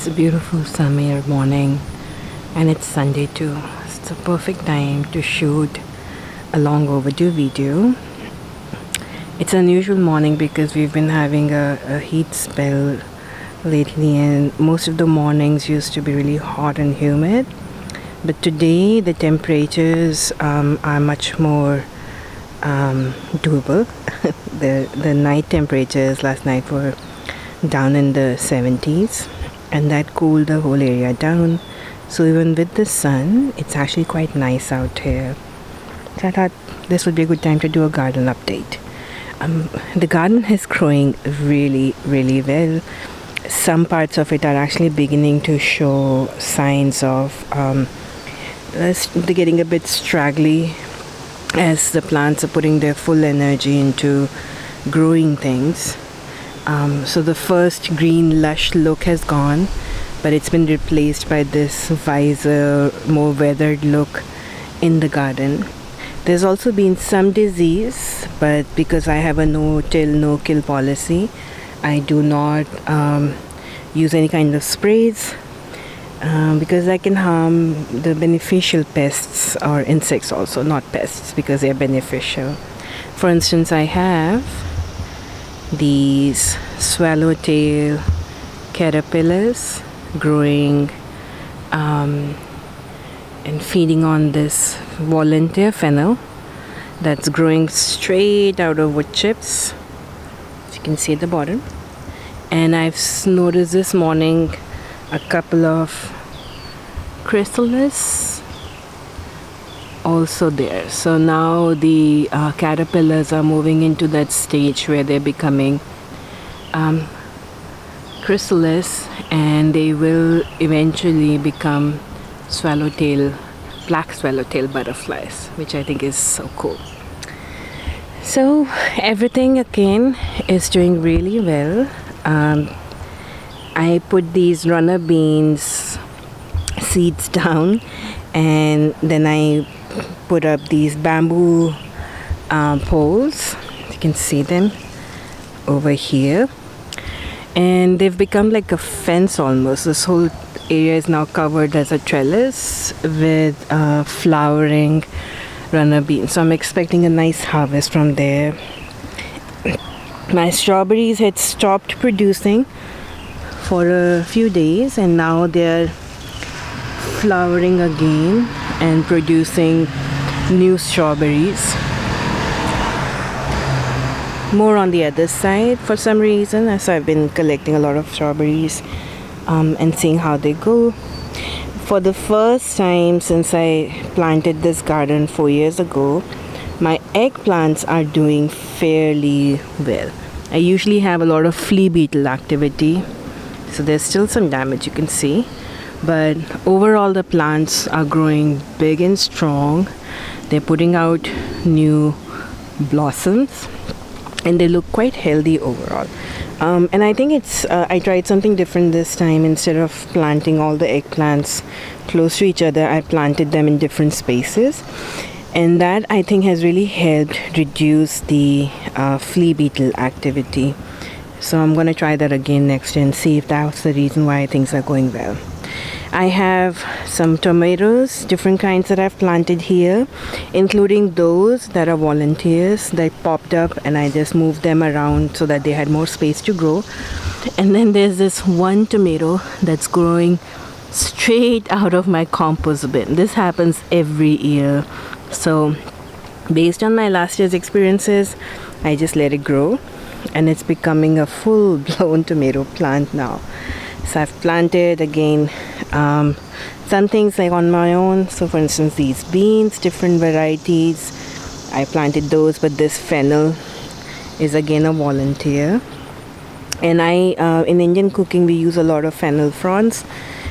It's a beautiful summer morning and it's Sunday too. It's a perfect time to shoot a long overdue video. It's an unusual morning because we've been having a heat spell lately and most of the mornings used to be really hot and humid. But today the temperatures are much more doable. The night temperatures last night were down in the 70s and that cooled the whole area down. So even with the sun, it's actually quite nice out here. So I thought this would be a good time to do a garden update. The garden is growing really well. Some parts of it are actually beginning to show signs of they're getting a bit straggly as the plants are putting their full energy into growing things. So the first green lush look has gone, but it's been replaced by this wiser, more weathered look in the garden. There's also been some disease, but because I have a no-till, no-kill policy, I do not use any kind of sprays because I can harm the beneficial pests or insects also, not pests because they're beneficial. For instance, I have these swallowtail caterpillars growing and feeding on this volunteer fennel that's growing straight out of wood chips, as you can see at the bottom. And I've noticed this morning a couple of chrysalis also there. So now the caterpillars are moving into that stage where they're becoming chrysalis, and they will eventually become black swallowtail butterflies, which I think is so cool. So everything again is doing really well. I put these runner beans seeds down, and then I put up these bamboo poles. You can see them over here, and they've become like a fence almost. This whole area is now covered as a trellis with flowering runner beans, so I'm expecting a nice harvest from there. My strawberries had stopped producing for a few days and now they're flowering again and producing new strawberries. More on the other side for some reason, as I've been collecting a lot of strawberries and seeing how they go. For the first time since I planted this garden 4 years ago, my eggplants are doing fairly well. I usually have a lot of flea beetle activity, so there's still some damage you can see, but overall the plants are growing big and strong. They're putting out new blossoms and they look quite healthy overall. And I think it's I tried something different this time. Instead of planting all the eggplants close to each other, I planted them in different spaces, and that I think has really helped reduce the flea beetle activity. So I'm going to try that again next year and see if that's the reason why things are going well. I have some tomatoes, different kinds that I've planted here, including those that are volunteers that popped up, and I just moved them around so that they had more space to grow. And then there's this one tomato that's growing straight out of my compost bin. This happens every year. So based on my last year's experiences, I just let it grow and it's becoming a full-blown tomato plant now. So I've planted again some things like on my own. So for instance, these beans, different varieties, I planted those, but this fennel is again a volunteer. And in Indian cooking we use a lot of fennel fronds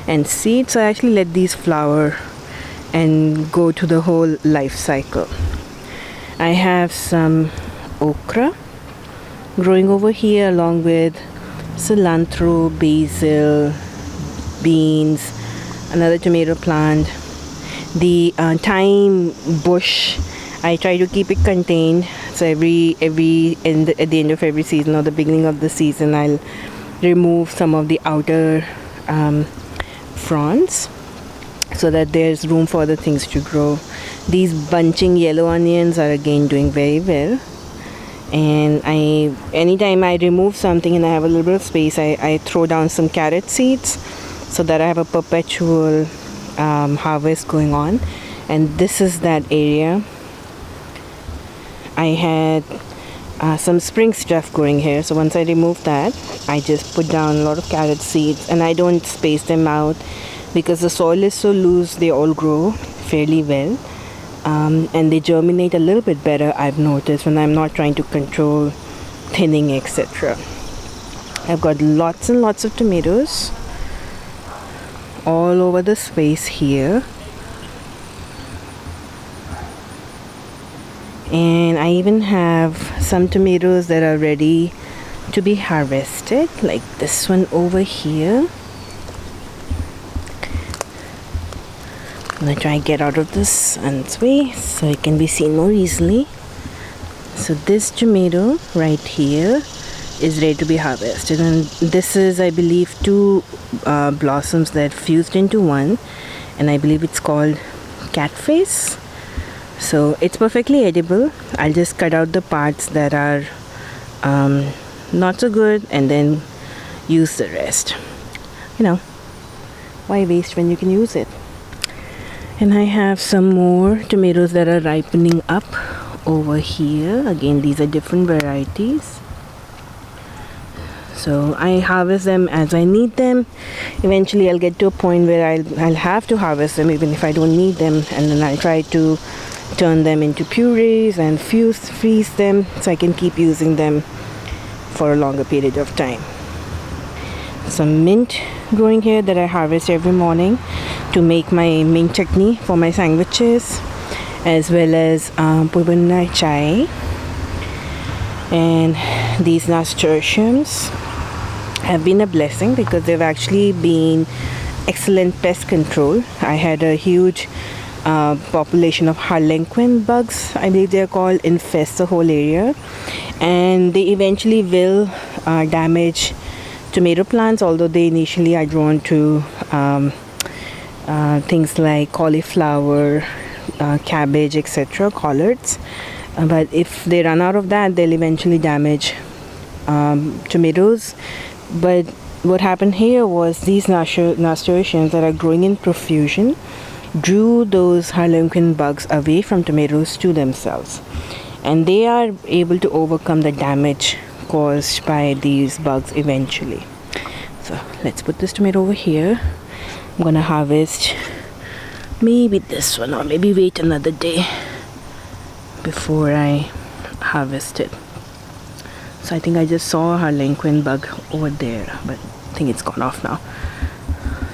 and seeds, so I actually let these flower and go to the whole life cycle. I have some okra growing over here along with cilantro, basil, beans, another tomato plant. The thyme bush, I try to keep it contained, so at the end of every season or the beginning of the season I'll remove some of the outer fronds so that there's room for other things to grow. These bunching yellow onions are again doing very well. And anytime I remove something and I have a little bit of space, I throw down some carrot seeds so that I have a perpetual harvest going on. And this is that area. I had some spring stuff growing here, so once I remove that, I just put down a lot of carrot seeds, and I don't space them out because the soil is so loose. They all grow fairly well. And they germinate a little bit better, I've noticed, when I'm not trying to control thinning, etc. I've got lots and lots of tomatoes all over the space here, and I even have some tomatoes that are ready to be harvested, like this one over here. I'm gonna try and get out of the sun's way so it can be seen more easily. So this tomato right here is ready to be harvested, and this is, I believe, two blossoms that fused into one, and I believe it's called cat face. So it's perfectly edible. I'll just cut out the parts that are not so good and then use the rest. You know, why waste when you can use it? And I have some more tomatoes that are ripening up over here. Again, these are different varieties. So I harvest them as I need them. Eventually I'll get to a point where I'll have to harvest them even if I don't need them, and then I'll try to turn them into purees and freeze them so I can keep using them for a longer period of time. Some mint growing here that I harvest every morning to make my mint chutney for my sandwiches, as well as pubunai chai. And these nasturtiums have been a blessing because they've actually been excellent pest control. I had a huge population of harlequin bugs, I believe they're called, infest the whole area, and they eventually will damage tomato plants, although they initially are drawn to things like cauliflower, cabbage, etc., collards. But if they run out of that, they'll eventually damage tomatoes. But what happened here was these nasturtiums that are growing in profusion drew those harlequin bugs away from tomatoes to themselves, and they are able to overcome the damage caused by these bugs eventually. So let's put this tomato over here. I'm gonna harvest maybe this one, or maybe wait another day before I harvest it. So I think I just saw a harlequin bug over there, but I think it's gone off now.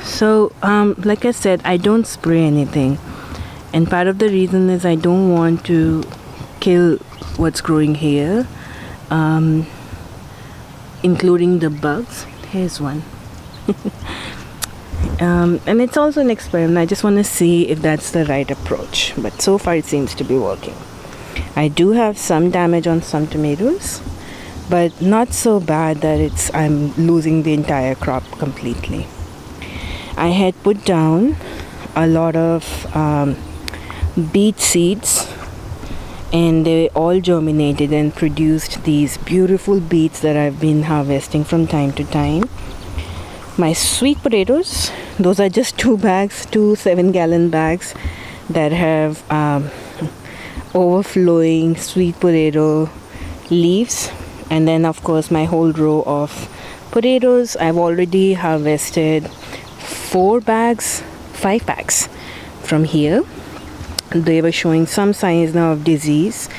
So like I said, I don't spray anything, and part of the reason is I don't want to kill what's growing here, including the bugs. Here's one. And it's also an experiment. I just want to see if that's the right approach, but so far it seems to be working. I do have some damage on some tomatoes, but not so bad that I'm losing the entire crop completely. I had put down a lot of beet seeds, and they all germinated and produced these beautiful beets that I've been harvesting from time to time. My sweet potatoes, those are just two 7-gallon bags that have overflowing sweet potato leaves. And then of course my whole row of potatoes, I've already harvested 5 bags from here. They were showing some signs now of disease,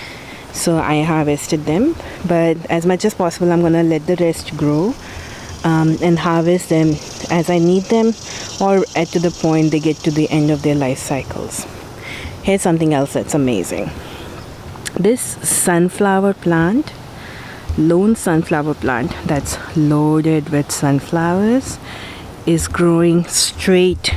so I harvested them, but as much as possible I'm gonna let the rest grow and harvest them as I need them, or to the point they get to the end of their life cycles. Here's something else that's amazing. This sunflower plant, lone sunflower plant that's loaded with sunflowers, is growing straight